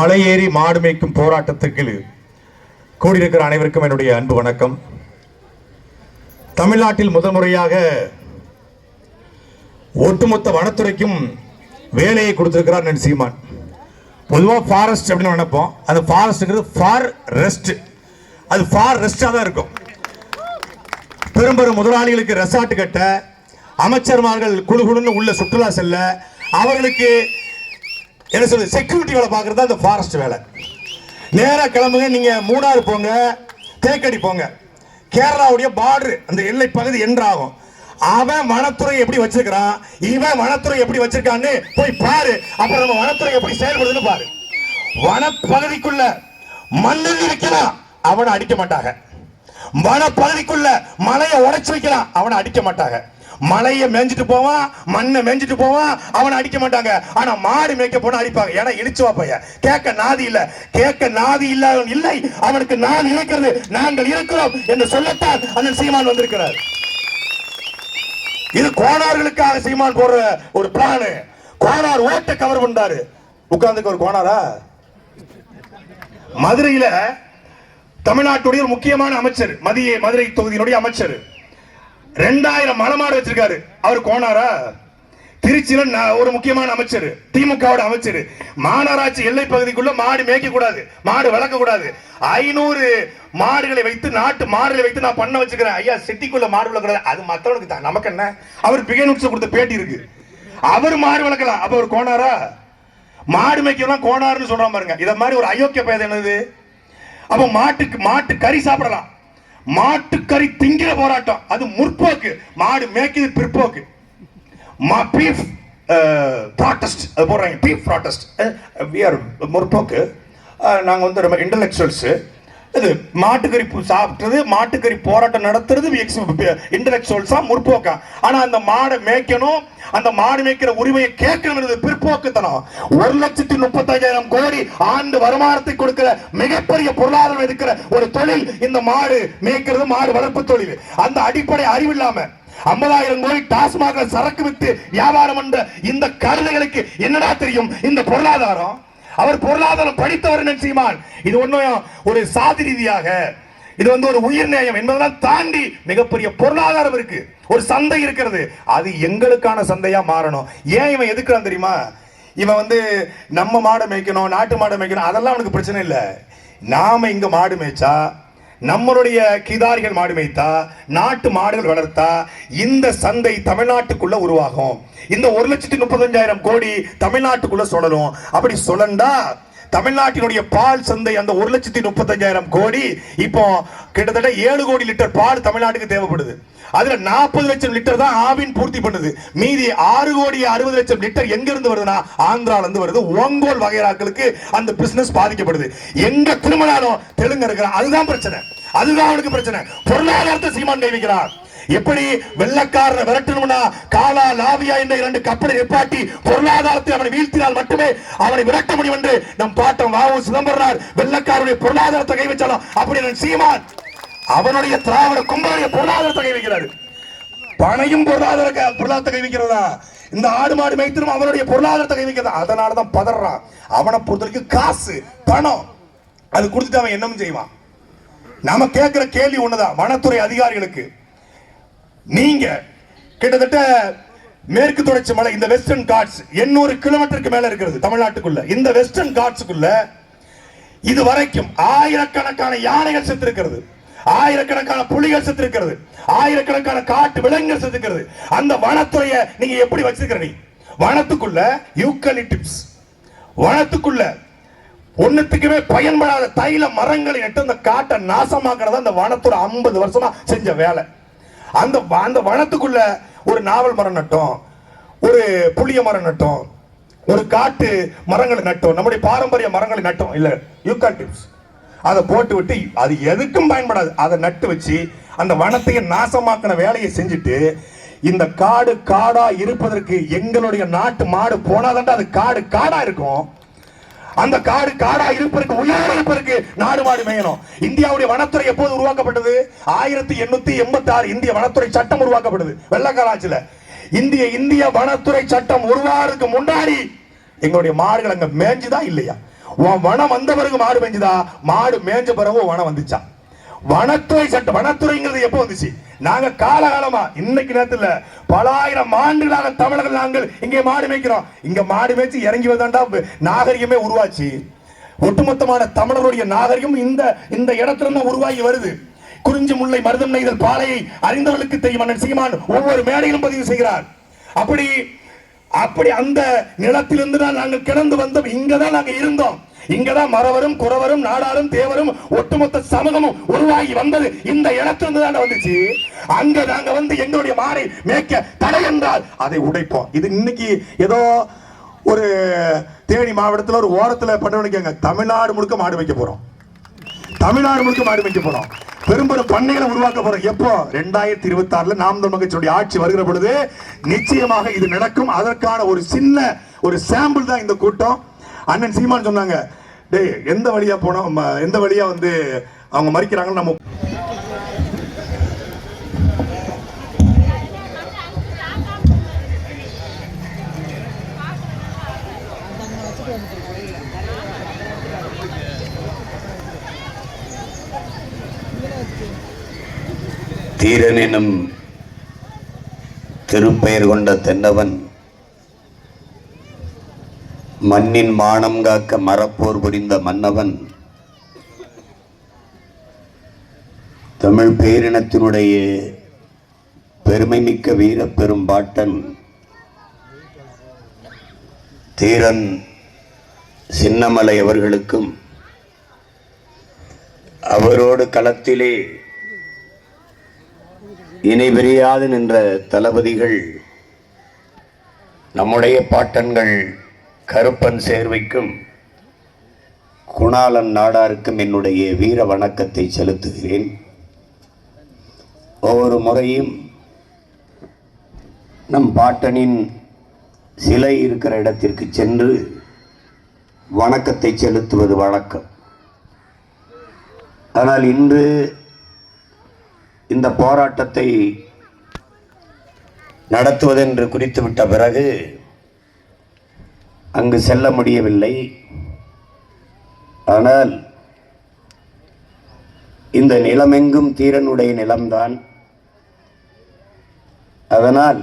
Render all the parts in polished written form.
மலையேறி மாடு மேய்க்கும் போராட்டத்துக்கு கூடியிருக்கிற அனைவருக்கும் என்னுடைய அன்பு வணக்கம். தமிழ்நாட்டில் முதல் முறையாக ஒட்டுமொத்த வனத்துறைக்கும் வேலையை கொடுத்திருக்கிறார் நன் சீமான். பொதுவாக ஃபாரஸ்ட் அப்படின்னு நினைப்போம், அந்த ஃபாரஸ்ட்ங்கிறது ஃபார் ரெஸ்ட், அது ஃபார் ரெஸ்டாக தான் இருக்கும். பெரும்பெரும் முதலாளிகளுக்கு ரெசார்ட் கட்ட, அமைச்சர்மார்கள் குழுகுழுன்னு உள்ள சுற்றுலா செல்ல, அவர்களுக்கு என்ன சொல்றது செக்யூரிட்டி வேலை பார்க்கறது அந்த ஃபாரஸ்ட் வேலை. நேராக கிளம்புங்க, நீங்க மூணாறு போங்க, தேக்கடி போங்க, கேரளாவுடைய பார்டர் அந்த எல்லை பகுதி என்றாகும். அவன் வனத்துறை எப்படி வச்சிருக்கான், இவன் வனத்துறை எப்படி வச்சிருக்கான்னு போய் பாரு. அப்புறம் நம்ம வனத்துறை எப்படி செயல்படுதுன்னு பாரு. வனப்பகுதிக்குள்ள மண்ணெண்ணி வைக்கலாம், அவனை அடிக்க மாட்டாங்க. வனப்பகுதிக்குள்ள மலையை உடைச்சு வைக்கலாம், அவனை அடிக்க மாட்டாங்க. மலையை மேய்ஞ்சிட்டு போவான், மண்ணை மேய்ஞ்சிட்டு போவான், அவனை அடிக்க மாட்டாங்க. ஆனா மாடு மேய்க்க போனா அடிப்பாங்க. ஏன்னா இழிச்சுவா பையன், கேட்க நாதி இல்ல, கேட்க நாதி இல்லாதவன் இல்லை, அவனுக்கு நான் இருக்கிறது, நாங்கள் இருக்கிறோம் என்று சொல்லத்தான் அந்த சீமான் வந்திருக்கிறார். இது கோனார்களுக்காக சீமான் போடுற ஒரு பிளான். கோனார் ஓட்டை கவர் பண்ணாரு, உட்கார்ந்துக்கு ஒரு கோனாரா. மதுரையில தமிழ்நாட்டுடைய ஒரு முக்கியமான அமைச்சர், மதுரை தொகுதியினுடைய அமைச்சர் 2000 மலமாடு வச்சிருக்காரு. அவர் கோனாரா? திருச்சியில ஒரு முக்கியமான அமைச்சர், திமுக அமைச்சர், மாநகராட்சி எல்லை பகுதிக்குள்ள மாடு மேய்க்க கூடாது, மாடு வளர்க்க கூடாது, 500 மாடுகளை வைத்து, நாட்டு மாடுகளை வைத்து நான் பண்ண வச்சுக்கிறேன். ஐயா சிட்டிக்குள்ள மாடு வளர்க்கக்கூடாது, அது மத்தவனுக்கு தான், நமக்கு என்ன? அவர் பிகை கொடுத்த பேட்டி இருக்கு, அவர் மாடு வளர்க்கலாம். அப்ப ஒரு கோனாரா? மாடு மேய்க்கலாம் கோனாருன்னு சொல்றான் பாருங்க. இத மாதிரி ஒரு அயோக்கிய பேர் என்னது? அப்ப மாட்டு கறி சாப்பிடலாம், மாட்டுக்கறி திங்கிற போராட்டம் அது முற்போக்கு, மாடு மேய்க்குது பிற்போக்கு. பீஃப் ப்ராட்டஸ்ட் அது போடுறாங்க, பீஃப் ப்ராட்டஸ்ட். வி ஆர் முற்போக்கு, நாங்கள் வந்து ரொம்ப இன்டலெக்சுவல்ஸ். இது மாட்டுக்கறி சாப்பிட்றது, மாட்டுக்கறி போராட்டம் நடத்துறது இன்டலெக்சுவல்ஸா முற்போக்கா? ஆனா அந்த மாடை மேய்க்கணும், அந்த மாடு மேய்க்கிற உரிமையை கேட்கணும் பிற்போக்குத்தனம். 1,35,000 கோடி ஆண்டு வருமானத்தை கொடுக்கிற மிகப்பெரிய பொருளாதாரம் இருக்கிற ஒரு தொழில் இந்த மாடு மேய்க்கிறது, மாடு வளர்ப்பு தொழில். அந்த அடிப்படை அறிவு இல்லாம 50,000 கோடி டாஸ்மாக சரக்கு வித்து வியாபாரம் என்ற இந்த கருதைகளுக்கு என்னடா தெரியும் இந்த பொருளாதாரம்? அவர் பொருளாதாரம் படித்தவர் சீமான். இது ஒன்னும் ஒரு சாதி ரீதியாக, இது வந்து ஒரு உயிர் நேயம் என்பதெல்லாம் தாண்டி மிகப்பெரிய பொருளாதாரம் இருக்கு, ஒரு சந்தை இருக்கிறது. அது எங்களுக்கான சந்தையா மாறணும். ஏன் இவன் எதுக்குறான் தெரியுமா? இவன் வந்து நம்ம மாடை மேய்க்கணும், நாட்டு மாடை மேய்க்கணும், அதெல்லாம் அவனுக்கு பிரச்சனை இல்லை. நாம இங்க மாடு மேய்ச்சா, நம்மளுடைய கிதாரிகள் மாடு மேய்த்தா, நாட்டு மாடுகள் வளர்த்தா இந்த சந்தை தமிழ்நாட்டுக்குள்ள உருவாகும். இந்த 1,35,000 கோடி தமிழ்நாட்டுக்குள்ள சொல்லணும். அப்படி சொல்லண்டா தமிழ்நாட்டினுடைய பால் சந்தை அந்த 1,35,000 கோடி இப்போ கிட்டத்தட்ட 7 கோடி லிட்டர் பால் தமிழ்நாட்டுக்கு தேவைப்படுது. அதுல 40 லட்சம் லிட்டர் தான் ஆவின் பூர்த்தி பண்ணுது. மீதி 6 கோடி 60 லட்சம் லிட்டர் எங்க இருந்து வருதுன்னா ஆந்திரால இருந்து வருது. ஒங்கோல் வகைராக்களுக்கு அந்த பிசினஸ் பாதிக்கப்படுது. எங்க திரும்பினாலும் தெலுங்கு இருக்கிற, அதுதான் பிரச்சனை, அதுதான் அவனுக்கு பிரச்சனை. பொருளாதாரத்தை சீமான் கை வைக்கிறார். எப்படி வெள்ளக்காரனை விரட்டணும்னா காலா லாவியா என்ற 2 கப்பலை நிப்பாட்டி பொருளாதாரத்தை அவனை வீழ்த்தினால் மட்டுமே அவனை விரட்ட முடியும் என்று நம் பாட்டம் வ.உ. சிதம்பரனார் வெள்ளக்காரனுடைய பொருளாதாரத்தை கை வச்சாலும் அப்படி சீமான் அவனுடைய திராவிட கும்பலுடைய பொருளாதாரத்தை கை வைக்கிறார். பனையும் பொருளாதாரத்தை கை வைக்கிறதா? இந்த ஆடு மாடு மேய்த்தனும் அவனுடைய பொருளாதாரத்தை கை வைக்கிறதா? அதனாலதான் பதறான். அவனை பொறுத்தவரைக்கும் காசு பணம் அது கொடுத்துட்டு அவன் என்னமும் செய்வான். நாம கேட்கிற கேள்வி ஒண்ணுதான், வனத்துறை அதிகாரிகளுக்கு, நீங்க கிட்டத்தட்ட மேற்கு தொடர்ச்சி மலை இந்த வெஸ்டர்ன் காட்ஸ் 800 கிலோமீட்டருக்கு மேல இருக்கிறது தமிழ்நாட்டுக்குள்ள. இந்த வெஸ்டர்ன் காட்ஸுக்குள்ள இது வரைக்கும் ஆயிரக்கணக்கான யானைகள் செத்து இருக்கிறது, ஆயிரக்கணக்கான புலிகள் செத்து இருக்கிறது, ஆயிரக்கணக்கான காட்டு விலங்குகள் செத்து இருக்கிறது. அந்த வனத்துறையை நீங்க எப்படி வச்சிருக்கிறீங்க? வனத்துக்குள்ள யூக்கலிப்டஸ், வனத்துக்குள்ள ஒண்ணுத்துக்குமே பயன்படாத தைல மரங்களை நட்டு அந்த காட்டை நாசமாக்குறதா அந்த வனத்துறை 50 வருஷமா செஞ்ச வேலை. அந்த வனத்துக்குள்ள ஒரு நாவல் மரம் நட்டோம், ஒரு புளிய மரம் நட்டோம், ஒரு காட்டு மரங்களை நட்டோம், நம்முடைய பாரம்பரிய மரங்களை நட்டோம் இல்ல, யூக்காலிப்டஸ். அதை போட்டு விட்டு அது எதுக்கும் பயன்படாது, அதை நட்டு வச்சு அந்த வனத்தையே நாசமாக்கின வேலையை செஞ்சுட்டு இந்த காடு காடா இருப்பதற்கு எங்களுடைய நாட்டு மாடு போனாதான் அது காடு காடா இருக்கும். அந்த காடு காடா இருப்பதற்கு, உயிரோடு இருப்பதற்கு நாடு மாடு மேயணும். இந்தியாவுடைய வனத்துறை எப்போது உருவாக்கப்பட்டது? 1886 இந்திய வனத்துறை சட்டம் உருவாக்கப்பட்டது வெள்ளக்கார ஆட்சியில. இந்திய வனத்துறை சட்டம் உருவாகிறதுக்கு முன்னாடி எங்களுடைய மாடுகள் அங்க மேய்ஞ்சுதான் இல்லையா? வனம் வந்த பிறகு மாடு மேய்ஞ்சுதா, மாடு மேய்ஞ்ச பிறகு வனம் வந்துச்சா? வனத்துறை சட்டம், வனத்துறைங்கிறது எப்போ வந்துச்சு? நாங்க காலகாலமா, இன்னைக்கு நேரத்துல பல ஆயிரம் ஆண்டுகளாக தமிழர்கள் நாங்கள் இங்கே மாடு மேய்க்கிறோம். இங்க மாடு மேய்ச்சி இறங்கி வந்தாண்டா நாகரிகமே உருவாச்சு. ஒட்டுமொத்தமான தமிழருடைய நாகரிகம் இந்த இடத்துல தான் உருவாகி வருது. குறிஞ்சி முல்லை மருதம் நெய்தல் பாலையை அறிந்தவர்களுக்கு தெரியும். அண்ணன் சீமான் ஒவ்வொரு மேடையிலும் பதிவு செய்கிறார். அப்படி அந்த நிலத்திலிருந்து தான் நாங்கள் கிடந்து வந்தோம். இங்கதான் நாங்க இருந்தோம். இங்கதான் மறவரும் குறவரும் நாடாரும் தேவரும் ஒட்டுமொத்த சமூகமும் உருவாகி வந்தது இந்த இடத்திலிருந்து தான் வந்துச்சு. அங்க நாங்க வந்து எங்களுடைய மாடை மேய்க்க தடை என்றால் அதை உடைப்போம். இது இன்னைக்கு ஏதோ ஒரு தேனி மாவட்டத்தில் ஒரு ஓரத்துல பண்ண தமிழ்நாடு முழுக்க மாடு வைக்க போறோம். தமிழ்நாடு முழுக்க மாடு வைக்க போறோம். பெரும்பெரும் பண்ணைகளை உருவாக்க போறோம். எப்போ? 2026 நாம் தமிழர் கட்சியுடைய ஆட்சி வருகிற பொழுது நிச்சயமாக இது நடக்கும். அதற்கான ஒரு சின்ன ஒரு சாம்பிள் தான் இந்த கூட்டம். அண்ணன் சீமான் சொன்னாங்க, டேய் எந்த வழியா போனோம், எந்த வழியா வந்து அவங்க மறிக்கிறாங்கன்னு நம்ம தீரன் எனும் திருப்பெயர் கொண்ட தென்னவன் மண்ணின் மானம் காக்க மரப்போர் புரிந்த மன்னவன், தமிழ் பேரினத்தினுடைய பெருமை மிக்க வீர பெரும்பாட்டன் தீரன் சின்னமலை அவர்களுக்கும் அவரோடு களத்திலே இணை பிரியாது நின்ற தளபதிகள் நம்முடைய பாட்டன்கள் கருப்பன் சேர்வைக்கும் குணாளன் நாடாருக்கும் என்னுடைய வீர வணக்கத்தை செலுத்துகிறேன். ஒவ்வொரு முறையும் நம் பாட்டனின் சிலை இருக்கிற இடத்திற்கு சென்று வணக்கத்தை செலுத்துவது வழக்கம். ஆனால் இன்று இந்த போராட்டத்தை நடத்துவதென்று குறித்துவிட்ட பிறகு அங்கு செல்ல முடியவில்லை. ஆனால் இந்த நிலமெங்கும் தீரனுடைய நிலம்தான். அதனால்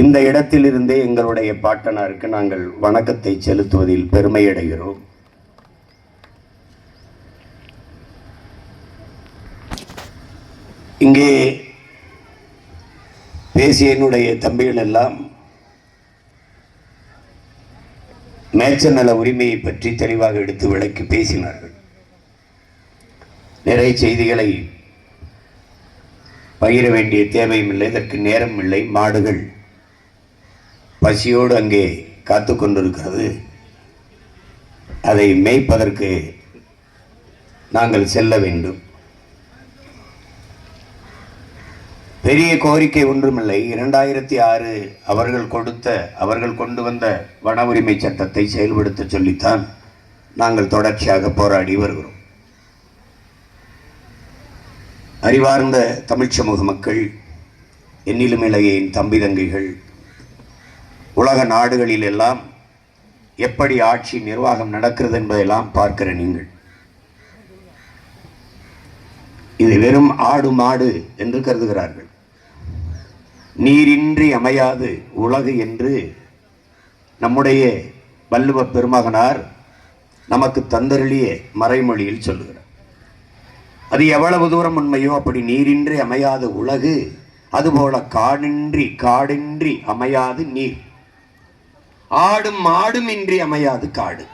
இந்த இடத்திலிருந்தே எங்களுடைய பாட்டனாருக்கு நாங்கள் வணக்கத்தை செலுத்துவதில் பெருமையடைகிறோம். இங்கே பேசிய என்னுடைய தம்பிகள் எல்லாம் மேய்ச்சல் நல உரிமையை பற்றி தெளிவாக எடுத்து விளக்கி பேசினார்கள். நிறைய செய்திகளை பகிர வேண்டிய தேவையும் இல்லை, இதற்கு நேரம் இல்லை. மாடுகள் பசியோடு அங்கே காத்து கொண்டிருக்கிறது. அதை மேய்ப்பதற்கு நாங்கள் செல்ல வேண்டும். பெரிய கோரிக்கை ஒன்றுமில்லை. 2006 அவர்கள் கொண்டு வந்த வன உரிமை சட்டத்தை செயல்படுத்த சொல்லித்தான் நாங்கள் தொடர்ச்சியாக போராடி வருகிறோம். அறிவார்ந்த தமிழ் சமூக மக்கள், என்னிலும் இளைய என் தம்பி தங்கைகள், உலக நாடுகளில் எல்லாம் எப்படி ஆட்சி நிர்வாகம் நடக்கிறது என்பதெல்லாம் பார்க்கிற நீங்கள், இது வெறும் ஆடு மாடு என்று கருதுகிறார்கள். நீரின்றி அமையாது உலகு என்று நம்முடைய வள்ளுவ பெருமகனார் நமக்கு தந்தருளிய மறைமொழியில் சொல்லுகிறார். அது எவ்வளவு தூரம் உண்மையோ அப்படி நீரின்றி அமையாத உலகு, அதுபோல காடின்றி அமையாது நீர், ஆடும் மாடும் இன்றி அமையாது காடு.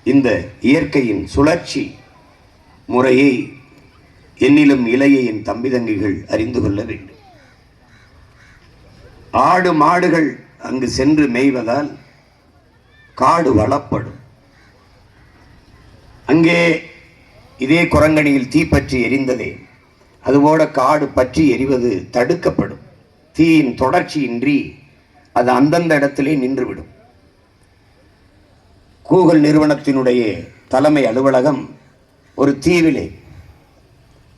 இந்த இயற்கையின் சுழற்சி முறையை என்னிலும் இளைய என் தம்பி தங்கிகள் அறிந்து கொள்ள வேண்டும். ஆடு மாடுகள் அங்கு சென்று மேய்வதால் காடு வளப்படும். அங்கே இதே குரங்கணியில் தீப்பற்றி எரிந்ததே, அதுபோல காடு பற்றி எரிவது தடுக்கப்படும். தீயின் தொடர்ச்சியின்றி அது அந்தந்த இடத்திலே நின்றுவிடும். கூகுள் நிறுவனத்தினுடைய தலைமை அலுவலகம் ஒரு தீவிலே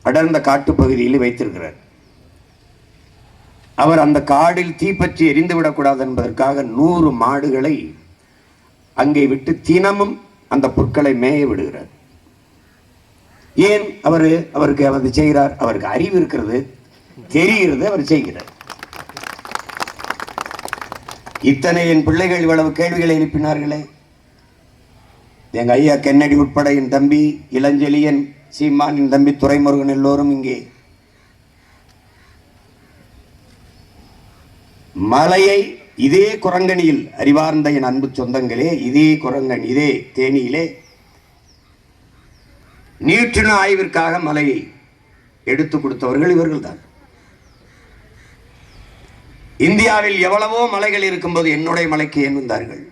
அடர்ந்த காட்டுப்பகுதியில் வைத்திருக்கிறார். அவர் அந்த காடில் தீப்பற்றி எரிந்துவிடக்கூடாது என்பதற்காக 100 மாடுகளை அங்கே விட்டு தினமும் அந்த புற்களை மேய விடுகிறார். ஏன் அவருக்கு அவர் செய்கிறார்? அவருக்கு அறிவு இருக்கிறது, தெரிகிறது, அவர் செய்கிறார். இத்தனை என் பிள்ளைகள் இவ்வளவு கேள்விகளை எழுப்பினார்களே. எங்க ஐயா கென்னடி உட்பட என் தம்பி இளஞ்செழியன், சீமான், என் தம்பி துரைமுருகன் எல்லோரும் இங்கே மலையை இதே குரங்கணியில், அறிவார்ந்த என் அன்பு சொந்தங்களே, இதே குரங்கன் இதே தேனியிலே நியூட்ரினோ ஆய்விற்காக மலையை எடுத்து கொடுத்தவர்கள் இவர்கள் தான். இந்தியாவில் எவ்வளவோ மலைகள் இருக்கும்போது என்னுடைய மலைக்கு ஏன் வந்தார்கள்?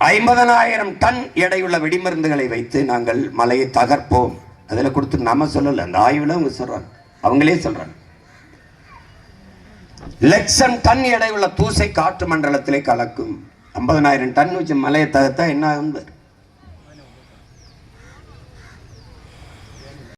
50,000 டன் எடையுள்ள வெடிமருந்துகளை வைத்து நாங்கள் மலையை தகர்ப்போம். அதில் கொடுத்து நம்ம சொல்லல, அந்த ஆய்வில் அவங்க சொல்றாங்க, அவங்களே சொல்றாங்க. லட்சம் டன் எடையுள்ள தூசை காற்று மண்டலத்திலே கலக்கும். 50,000 டன் வச்சு மலையை தகர்த்தா என்ன ஆகும்?